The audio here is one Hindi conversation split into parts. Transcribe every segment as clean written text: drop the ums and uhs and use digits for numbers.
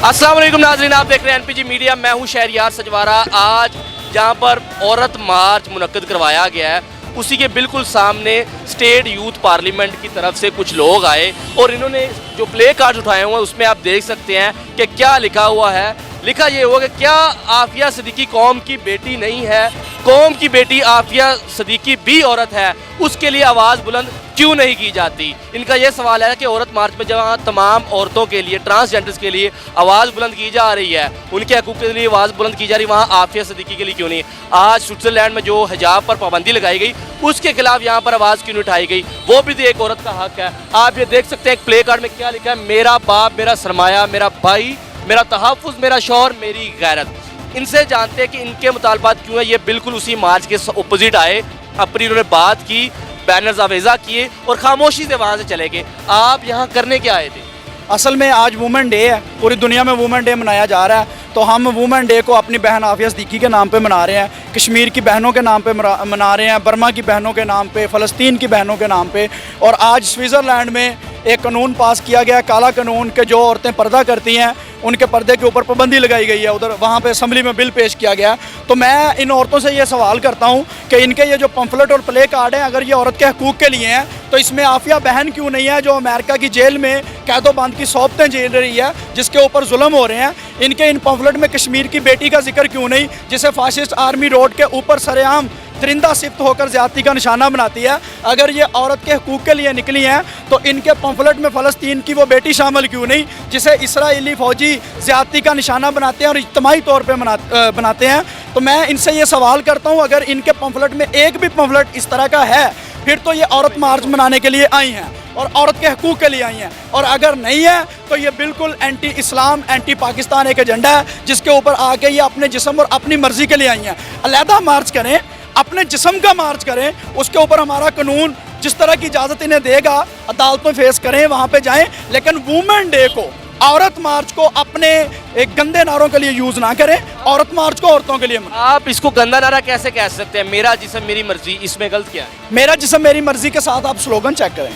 अस्सलाम वालेकुम नाज़रीन, आप देख रहे हैं एनपीजी मीडिया। मैं हूं शहरियार सजवारा। आज जहां पर औरत मार्च मुनक्किद करवाया गया है, उसी के बिल्कुल सामने स्टेट यूथ पार्लियामेंट की तरफ से कुछ लोग आए और इन्होंने जो प्ले कार्ड उठाए हुए हैं उसमें आप देख सकते हैं कि क्या लिखा हुआ है। लिखा ये हुआ कि क्या आफिया सिद्दीकी कौम की बेटी नहीं है? कौम की बेटी आफिया सिद्दीकी भी औरत है, उसके लिए आवाज़ बुलंद क्यों नहीं की जाती? इनका ये सवाल है कि औरत मार्च में जहाँ तमाम औरतों के लिए, ट्रांसजेंडर्स के लिए आवाज़ बुलंद की जा रही है, उनके हकूक़ के लिए आवाज़ बुलंद की जा रही है, वहाँ आफिया सिद्दीकी के लिए क्यों नहीं? आज स्विट्ज़रलैंड में जो हिजाब पर पाबंदी लगाई गई, उसके खिलाफ यहाँ पर आवाज़ क्यों नहीं उठाई गई? वो भी तो एक औरत का हक है। आप ये देख सकते हैं एक प्ले कार्ड में क्या लिखा है, मेरा बाप, मेरा सरमाया, मेरा भाई, मेरा तहफ़्फ़ुज़, मेरा शौहर, मेरी गैरत। इनसे जानते हैं कि इनके मुतालबात क्यों है। ये बिल्कुल उसी मार्च के अपोजिट आए, अपनी इन्होंने बात की, बैनर्स आवेज़ा किए और खामोशी से वहाँ से चले गए। आप यहाँ करने क्या आए थे? असल में आज वुमेन डे है, पूरी दुनिया में वुमेन डे मनाया जा रहा है, तो हम वुमेन डे को अपनी बहन आफिया सिद्दीकी के नाम पे मना रहे हैं, कश्मीर की बहनों के नाम पे मना रहे हैं, बर्मा की बहनों के नाम पे, फ़लस्तीन की बहनों के नाम पे। और आज स्विट्ज़रलैंड में एक कानून पास किया गया, काला कानून, के जो औरतें पर्दा करती हैं उनके पर्दे के ऊपर पाबंदी लगाई गई है। उधर वहाँ पे असम्बली में बिल पेश किया गया। तो मैं इन औरतों से ये सवाल करता हूँ कि इनके ये जो पम्फलेट और प्ले कार्ड हैं, अगर ये औरत के हकूक़ के लिए हैं, तो इसमें आफिया बहन क्यों नहीं है, जो अमेरिका की जेल में कैदोबंद की सौबतें झेल रही है, जिसके ऊपर जुल्म हो रहे हैं? इनके इन पम्फलेट में कश्मीर की बेटी का जिक्र क्यों नहीं, जिसे फाशिस्ट आर्मी रोड के ऊपर सरेआम दरिंदा सिफ्त होकर ज़्यादती का निशाना बनाती है? अगर ये औरत के हकूक़ के लिए निकली हैं, तो इनके पम्फलेट में फ़लस्तीन की वो बेटी शामिल क्यों नहीं, जिसे इसराइली फ़ौजी ज़्यादती का निशाना बनाते हैं और इज्तमाही तौर पे बनाते हैं? तो मैं इनसे ये सवाल करता हूँ, अगर इनके पम्फलेट में एक भी पम्फलेट इस तरह का है, फिर तो ये औरत मार्च मनाने के लिए आई हैं और औरत के हकूक़ के लिए आई हैं। और अगर नहीं है तो ये बिल्कुल एंटी इस्लाम, एंटी पाकिस्तान एक एजेंडा है, जिसके ऊपर आके ये अपने जिस्म और अपनी मर्ज़ी के लिए आई हैं। अलहदा मार्च करें, अपने जिस्म का मार्च करें, उसके ऊपर हमारा कानून जिस तरह की इजाज़त इन्हें देगा, अदालत में फेस करें, वहाँ पे जाएं, लेकिन वुमेन डे को, औरत मार्च को अपने एक गंदे नारों के लिए यूज़ ना करें। औरत मार्च को औरतों के लिए आप इसको गंदा नारा कैसे कह सकते हैं? मेरा जिस्म मेरी मर्जी, इसमें गलत क्या है? मेरा जिस्म मेरी मर्जी के साथ आप स्लोगन चेक करें।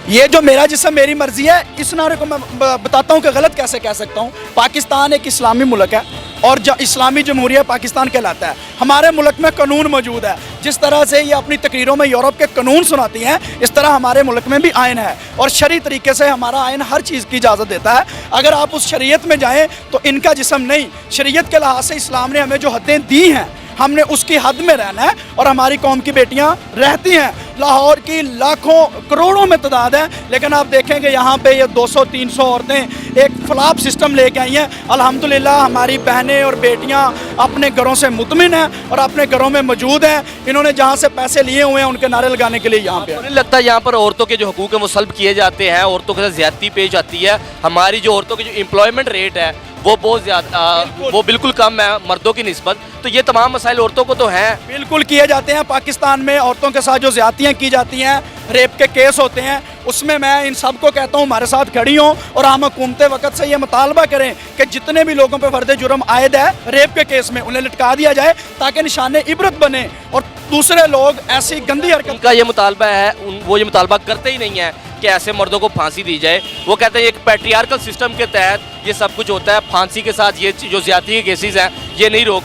ये जो मेरा जिस्म मेरी मर्जी है, इस नारे को मैं बताता हूँ कि गलत कैसे कह सकता हूँ। पाकिस्तान एक इस्लामी मुल्क है और इस्लामी जमहूरिया पाकिस्तान कहलाता है। हमारे मुल्क में कानून मौजूद है। जिस तरह से ये अपनी तकरीरों में यूरोप के कानून सुनाती हैं, इस तरह हमारे मुल्क में भी आइन है और शरई तरीके से हमारा आइन हर चीज़ की इजाज़त देता है। अगर आप उस शरीयत में जाएँ तो इनका जिस्म नहीं, शरीयत के लिहाज से इस्लाम ने हमें जो हदें दी हैं, हमने उसकी हद में रहना है। और हमारी कौम की बेटियां रहती हैं, लाहौर की लाखों करोड़ों में तादाद है, लेकिन आप देखेंगे यहाँ पे ये 200-300 औरतें एक फ्लॉप सिस्टम लेके आई हैं। अल्हम्दुलिल्लाह हमारी बहनें और बेटियां अपने घरों से मुतमिन हैं और अपने घरों में मौजूद हैं। इन्होंने जहाँ से पैसे लिए हुए हैं उनके नारे लगाने के लिए यहाँ पे। मुझे लगता है यहाँ पर औरतों के जो हकूक़ हैं वो सल्ब किए जाते हैं, औरतों के साथ ज़्यादती पेश आती है। हमारी जो औरतों की जो एम्प्लॉयमेंट रेट है वो बहुत ज़्यादा, वो बिल्कुल कम है मर्दों की निस्बत। तो ये तमाम मसाइल औरतों को तो हैं, बिल्कुल किए जाते हैं। पाकिस्तान में औरतों के साथ जो ज़्यादतियाँ की जाती हैं, रेप के केस होते हैं, उसमें मैं इन सब को कहता हूँ हमारे साथ खड़ी हों और हम हुकूमत वक्त से ये मुतालबा करें कि जितने भी लोगों पर फर्द जुर्म आयद है रेप के केस में, उन्हें लटका दिया जाए ताकि निशान इबरत बने और दूसरे लोग ऐसी गंदी हरकत का ये मुतालबा है। वो ये मुतालबा करते ही नहीं है कि ऐसे मर्दों को फांसी दी जाए। वो कहते हैं एक पैट्रियार्कल सिस्टम के तहत ये सब कुछ होता है, फांसी के साथ ये जो ज़्यादती के केसेस हैं ये नहीं रोक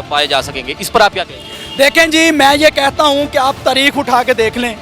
पाए जा सकेंगे। इस पर आप क्या कहेंगे? देखें जी, मैं ये कहता हूँ कि आप तारीख उठा के देख लें,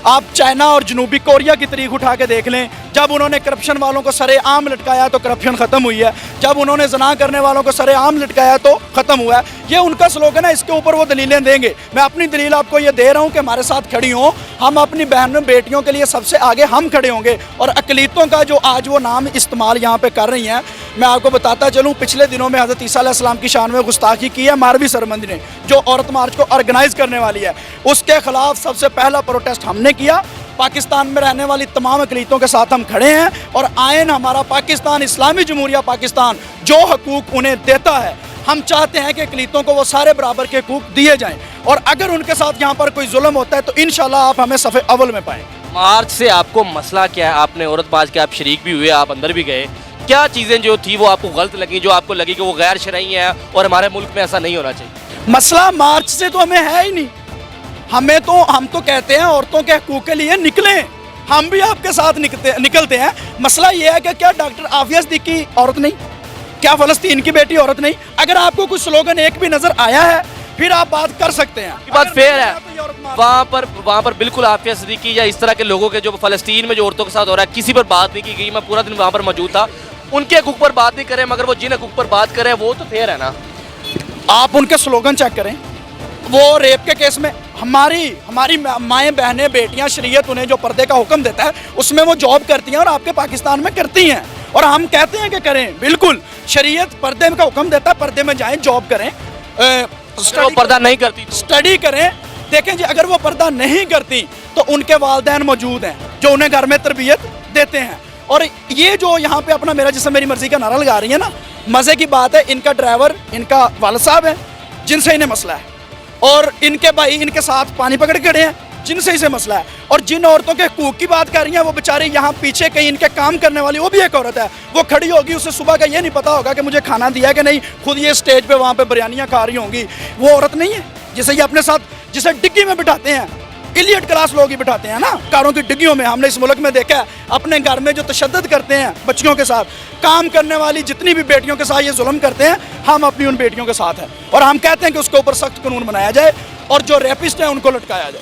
आप चाइना और जनूबी कोरिया की तारीख उठा के देख लें। जब उन्होंने करप्शन वालों को सरेआम लटकाया तो करप्शन ख़त्म हुई है, जब उन्होंने जना करने वालों को सरेआम लटकाया तो ख़त्म हुआ है। ये उनका स्लोगन है, इसके ऊपर वो दलीलें देंगे। मैं अपनी दलील आपको ये दे रहा हूँ कि हमारे साथ खड़ी हों, हम अपनी बहनों बेटियों के लिए सबसे आगे हम खड़े होंगे। और अकलीतों का जो आज वो नाम इस्तेमाल यहाँ पे कर रही हैं, मैं आपको बताता चलूँ, पिछले दिनों में हज़रत ईसा अलैहिस्सलाम की शान में गुस्ताखी की है मारवी सरमंद ने, जो औरत मार्च को ऑर्गेनाइज़ करने वाली है। उसके खिलाफ सबसे पहला प्रोटेस्ट हमने किया। पाकिस्तान में रहने वाली तमाम अकलीतों के साथ हम खड़े हैं और आइन हमारा पाकिस्तान, इस्लामी जमहूरिया पाकिस्तान, जो हकूक़ उन्हें देता है, हम चाहते हैं कि अकलीतों को वो सारे बराबर के हकूक़ दिए जाएं। और अगर उनके साथ यहाँ पर कोई जुल्म होता है तो इंशाल्लाह आप हमें सफ़े अव्वल में पाएंगे। मार्च से आपको मसला क्या है? आपने औरत मार्च के आप शरीक भी हुए, आप अंदर भी गए, क्या चीज़ें जो थी वो आपको गलत लगी, जो आपको लगी कि वो गैर शरई है और हमारे मुल्क में ऐसा नहीं होना चाहिए? मसला मार्च से तो हमें है ही नहीं। हम तो कहते हैं औरतों के हकूक़ के लिए निकलें, हम भी आपके साथ निकलते हैं। मसला ये है कि क्या डॉक्टर आफिया सिद्दीकी औरत नहीं? क्या फ़लस्तीन की बेटी औरत नहीं? अगर आपको कुछ स्लोगन एक भी नज़र आया है फिर आप बात कर सकते हैं। की बात अगर फेयर नहीं है, तो ये औरत मार- वहाँ पर बिल्कुल आफिया सिद्दीकी या इस तरह के लोगों के जो फ़लस्तीन में जो औरतों के साथ हो रहा है किसी पर बात नहीं की गई। मैं पूरा दिन वहाँ पर मौजूद था। उनके हकूक़ पर बात नहीं करें, मगर वो जिन हकूक़ पर बात करें वो तो फेयर है ना। आप उनके स्लोगन चेक करें। वो रेप के केस में हमारी हमारी माएँ बहनें बेटियां, शरीयत उन्हें जो पर्दे का हुक्म देता है उसमें वो जॉब करती हैं और आपके पाकिस्तान में करती हैं। और हम कहते हैं कि करें, बिल्कुल शरीयत पर्दे का हुक्म देता है, पर्दे में जाएं, जॉब करें, अगर वो पर्दा नहीं करती तो स्टडी करें। देखें जी, अगर वो पर्दा नहीं करती तो उनके वालिदैन मौजूद हैं जो उन्हें घर में तरबियत देते हैं। और ये जो यहाँ पे अपना मेरा जिसम मेरी मर्जी का नारा लगा रही है ना, मज़े की बात है, इनका ड्राइवर इनका वालिद साहब है जिनसे इन्हें मसला है, और इनके भाई इनके साथ पानी पकड़ के खड़े हैं जिनसे इसे मसला है। और जिन औरतों के हकूक़ की बात कर रही हैं वो बेचारी यहाँ पीछे कहीं इनके काम करने वाली वो भी एक औरत है, वो खड़ी होगी, उसे सुबह का ये नहीं पता होगा कि मुझे खाना दिया कि नहीं, खुद ये स्टेज पे वहाँ पे बिरयानियाँ खा रही होंगी। वो औरत नहीं है जिसे ये अपने साथ, जिसे डिग्गी में बिठाते हैं, इलियट क्लास लोग ही बिठाते हैं ना कारों की डिग्गियों में। हमने इस मुल्क में देखा है अपने घर में जो तशद्दुद करते हैं बच्चियों के साथ, काम करने वाली जितनी भी बेटियों के साथ ये जुल्म करते हैं, हम अपनी उन बेटियों के साथ हैं। और हम कहते हैं कि उसके ऊपर सख्त कानून बनाया जाए और जो रेपिस्ट हैं उनको लटकाया जाए।